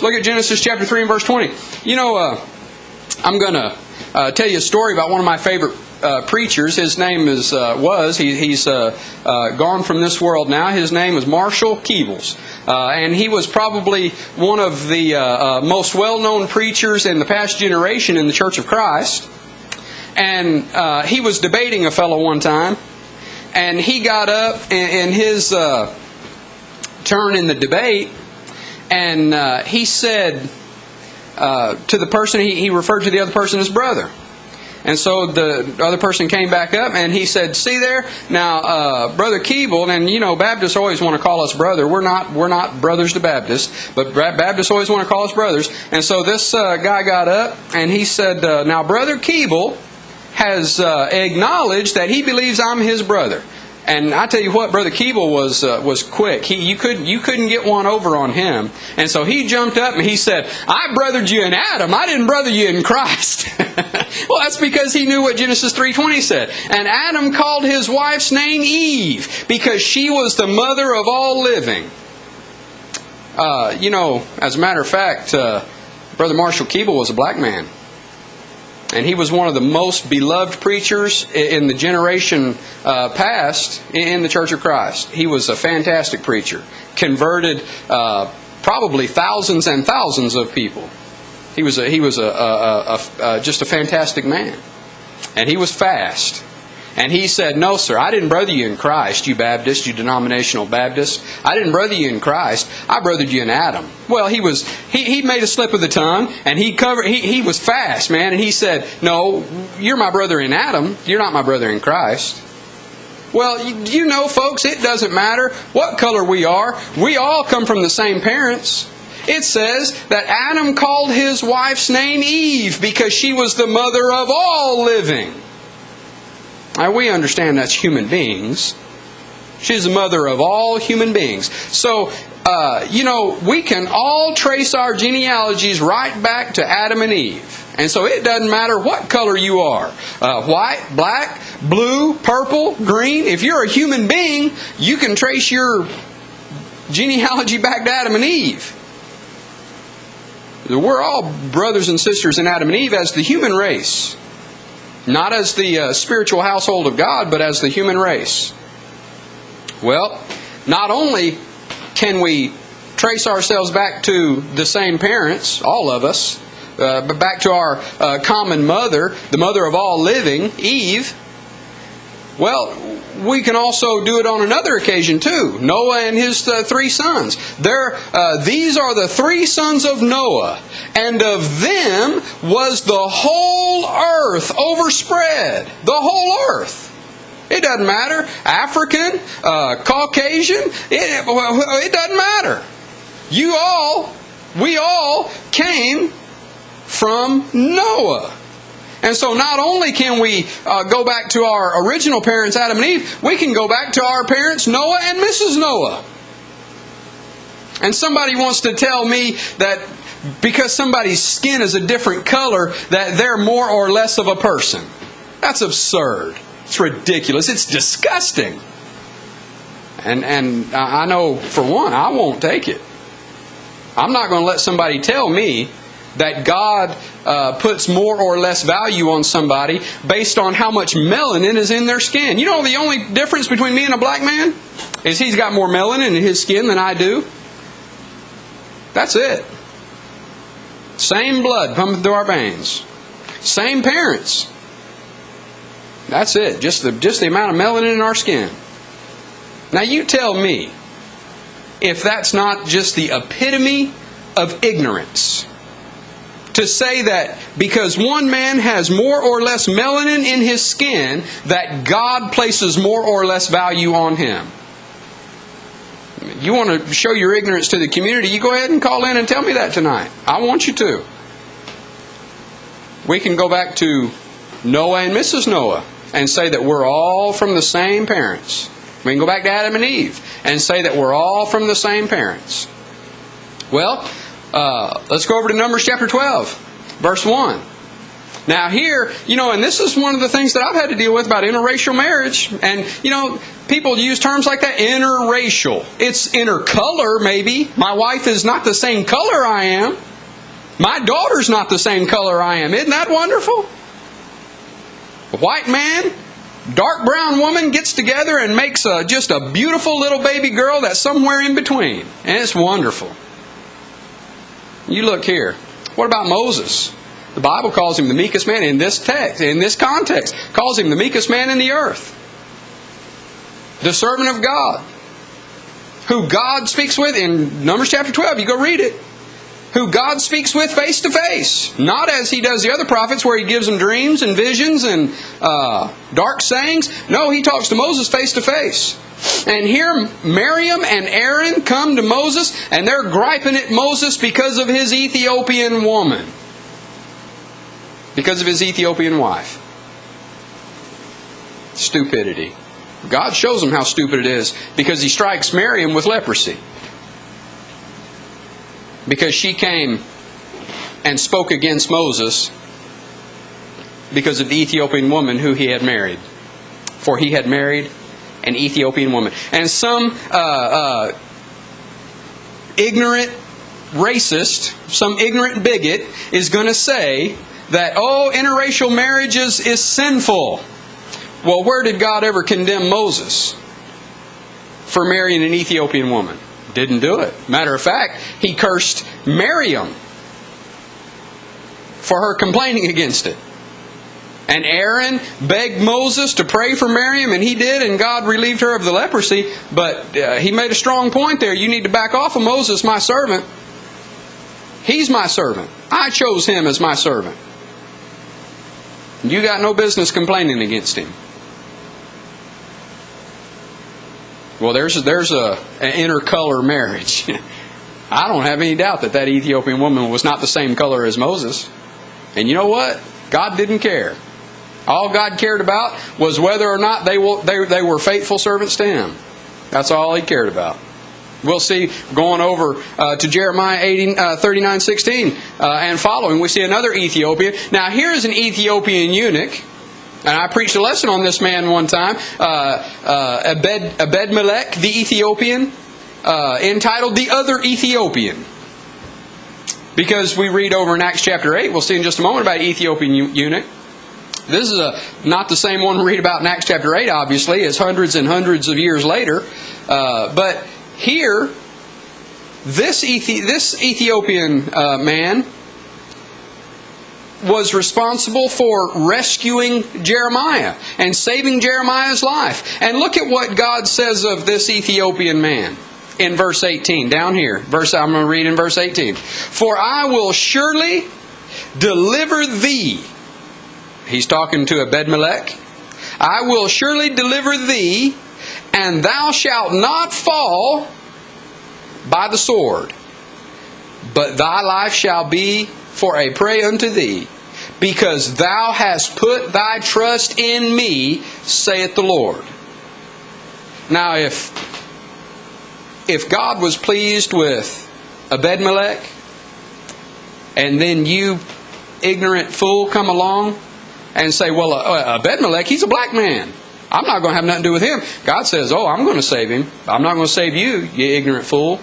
Look at Genesis chapter 3 and verse 20. You know, I'm going to tell you a story about one of my favorite preachers. His name he's gone from this world now. His name is Marshall Keebles. And he was probably one of the most well-known preachers in the past generation in the Church of Christ. And he was debating a fellow one time. And he got up in his turn in the debate, and he said to the person, he referred to the other person as brother. And so the other person came back up and he said, "See there, now Brother Keeble," and you know Baptists always want to call us brother. We're not brothers to Baptists, but Baptists always want to call us brothers. And so this guy got up and he said, "Now Brother Keeble has acknowledged that he believes I'm his brother." And I tell you what, Brother Keeble was quick. You couldn't get one over on him. And so he jumped up and he said, "I brothered you in Adam. I didn't brother you in Christ." Well, that's because he knew what Genesis 3:20 said. And Adam called his wife's name Eve because she was the mother of all living. You know, as a matter of fact, Brother Marshall Keeble was a black man. And he was one of the most beloved preachers in the generation past in the Church of Christ. He was a fantastic preacher. Converted probably thousands and thousands of people. He was just a fantastic man. And he was fast. And he said, "No, sir, I didn't brother you in Christ, you Baptists, you denominational Baptists. I didn't brother you in Christ. I brothered you in Adam." Well, he made a slip of the tongue, and he was fast, man. And he said, "No, you're my brother in Adam. You're not my brother in Christ." Well, you know, folks, it doesn't matter what color we are. We all come from the same parents. It says that Adam called his wife's name Eve because she was the mother of all living. Now, we understand that's human beings. She's the mother of all human beings. So, you know, we can all trace our genealogies right back to Adam and Eve. And so it doesn't matter what color you are. White, black, blue, purple, green. If you're a human being, you can trace your genealogy back to Adam and Eve. We're all brothers and sisters in Adam and Eve as the human race. Not as the spiritual household of God, but as the human race. Well, not only can we trace ourselves back to the same parents, all of us, but back to our common mother, the mother of all living, Eve. Well, we can also do it on another occasion too. Noah and his 3 sons. These are the 3 sons of Noah, and of them was the whole earth overspread. The whole earth. It doesn't matter. African, Caucasian, it doesn't matter. We all came from Noah. And so not only can we go back to our original parents, Adam and Eve, we can go back to our parents, Noah and Mrs. Noah. And somebody wants to tell me that because somebody's skin is a different color, that they're more or less of a person. That's absurd. It's ridiculous. It's disgusting. And I know, for one, I won't take it. I'm not going to let somebody tell me that God puts more or less value on somebody based on how much melanin is in their skin. You know, the only difference between me and a black man is he's got more melanin in his skin than I do. That's it. Same blood pumping through our veins. Same parents. That's it. Just the amount of melanin in our skin. Now you tell me if that's not just the epitome of ignorance. To say that because one man has more or less melanin in his skin, that God places more or less value on him. You want to show your ignorance to the community, you go ahead and call in and tell me that tonight. I want you to. We can go back to Noah and Mrs. Noah and say that we're all from the same parents. We can go back to Adam and Eve and say that we're all from the same parents. Well, let's go over to Numbers chapter 12, verse 1. Now here, and this is one of the things that I've had to deal with about interracial marriage. And, people use terms like that, interracial. It's intercolor, maybe. My wife is not the same color I am. My daughter's not the same color I am. Isn't that wonderful? A white man, dark brown woman gets together and makes just a beautiful little baby girl that's somewhere in between. And it's wonderful. You look here. What about Moses? The Bible calls him the meekest man in this text, in this context. Calls him the meekest man in the earth. The servant of God. Who God speaks with in Numbers chapter 12. You go read it. Who God speaks with face to face. Not as He does the other prophets where He gives them dreams and visions and dark sayings. No, He talks to Moses face to face. And here Miriam and Aaron come to Moses and they're griping at Moses because of his Ethiopian woman. Because of his Ethiopian wife. Stupidity. God shows them how stupid it is because He strikes Miriam with leprosy. Because she came and spoke against Moses because of the Ethiopian woman who he had married. For he had married an Ethiopian woman. And some ignorant racist, some ignorant bigot is going to say that, interracial marriage is sinful. Well, where did God ever condemn Moses for marrying an Ethiopian woman? Didn't do it. Matter of fact, He cursed Miriam for her complaining against it. And Aaron begged Moses to pray for Miriam, and he did, and God relieved her of the leprosy. But he made a strong point there. You need to back off of Moses, my servant. He's my servant. I chose him as my servant. You got no business complaining against him. Well, there's an intercolor marriage. I don't have any doubt that Ethiopian woman was not the same color as Moses. And you know what? God didn't care. All God cared about was whether or not they were faithful servants to Him. That's all He cared about. We'll see, going over to Jeremiah 39:16 and following, we see another Ethiopian. Now here's an Ethiopian eunuch. And I preached a lesson on this man one time, Ebed-Melech, the Ethiopian, entitled The Other Ethiopian. Because we read over in Acts chapter 8, we'll see in just a moment about Ethiopian eunuch. This is not the same one we read about in Acts chapter 8, obviously. It's hundreds and hundreds of years later. But here, this Ethiopian man was responsible for rescuing Jeremiah and saving Jeremiah's life. And look at what God says of this Ethiopian man in verse 18. Down here. I'm going to read in verse 18. For I will surely deliver thee. He's talking to Ebed-Melech. I will surely deliver thee, and thou shalt not fall by the sword, but thy life shall be for a prey unto thee, because thou hast put thy trust in me, saith the Lord. Now, if God was pleased with Ebed-Melech, and then you, ignorant fool, come along and say, well, Ebed-Melech, he's a black man. I'm not going to have nothing to do with him. God says, I'm going to save him. I'm not going to save you, you ignorant fool.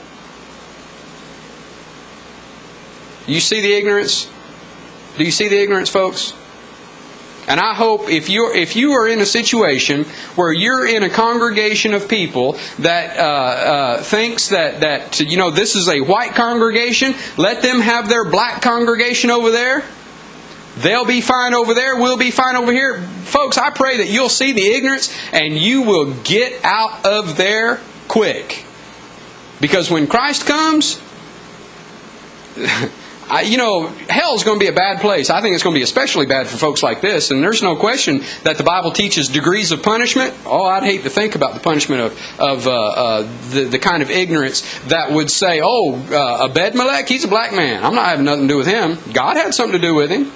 You see the ignorance? Do you see the ignorance, folks? And I hope if you are in a situation where you're in a congregation of people that thinks that this is a white congregation, let them have their black congregation over there. They'll be fine over there. We'll be fine over here. Folks, I pray that you'll see the ignorance and you will get out of there quick. Because when Christ comes, hell's going to be a bad place. I think it's going to be especially bad for folks like this. And there's no question that the Bible teaches degrees of punishment. I'd hate to think about the punishment of the kind of ignorance that would say, Ebed-Melech, he's a black man. I'm not having nothing to do with him. God had something to do with him.